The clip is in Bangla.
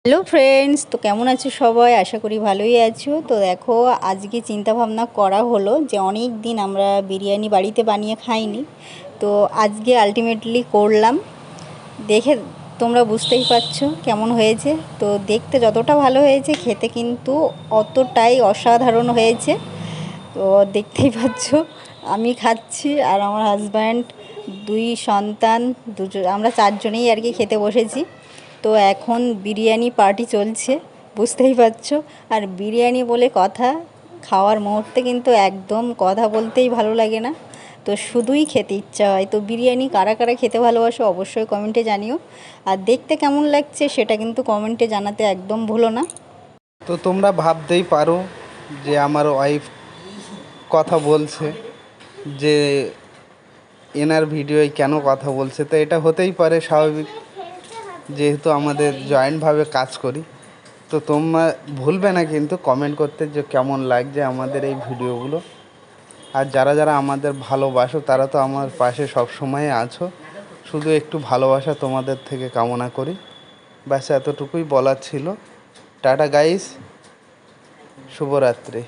হ্যালো ফ্রেন্ডস, তো কেমন আছো সবাই? আশা করি ভালোই আছো। তো দেখো, আজকে চিন্তা ভাবনা করা হলো যে অনেক দিন আমরা বিরিয়ানি বাড়িতে বানিয়ে খাইনি, তো আজকে আলটিমেটলি করলাম। দেখে তোমরা বুঝতেই পারছো কেমন হয়েছে। তো দেখতে যতটা ভালো হয়েছে, খেতে কিন্তু অতটাই অসাধারণ হয়েছে। তো দেখতেই পাচ্ছ, আমি খাচ্ছি আর আমার হাজব্যান্ড, দুই সন্তান, দুজন, আমরা চারজনেই আর কি খেতে বসেছি। তো এখন বিরিয়ানি পার্টি চলছে, বুঝতেই পারছো। আর বিরিয়ানি বলে কথা, খাওয়ার মুহূর্তে কিন্তু একদম কথা বলতেই ভালো লাগে না, তো শুধুই খেতে ইচ্ছা হয়। তো বিরিয়ানি কারা কারা খেতে ভালোবাসো অবশ্যই কমেন্টে জানিও, আর দেখতে কেমন লাগছে সেটা কিন্তু কমেন্টে জানাতে একদম ভুলো না। তো তোমরা ভাবতেই পারো যে আমার ওয়াইফ কথা বলছে, যে এনার ভিডিওয় কেন কথা বলছে। তো এটা হতেই পারে স্বাভাবিক, যেহেতু আমাদের জয়েন্টভাবে কাজ করি। তো তোমরা ভুলবে না কিন্তু কমেন্ট করতে যে কেমন লাগছে আমাদের এই ভিডিওগুলো। আর যারা যারা আমাদের ভালোবাসো তারা তো আমার পাশে সব সময় আছো, শুধু একটু ভালোবাসা তোমাদের থেকে কামনা করি। ব্যাস এতটুকুই বলার ছিল। টাটা গাইস, শুভরাত্রি।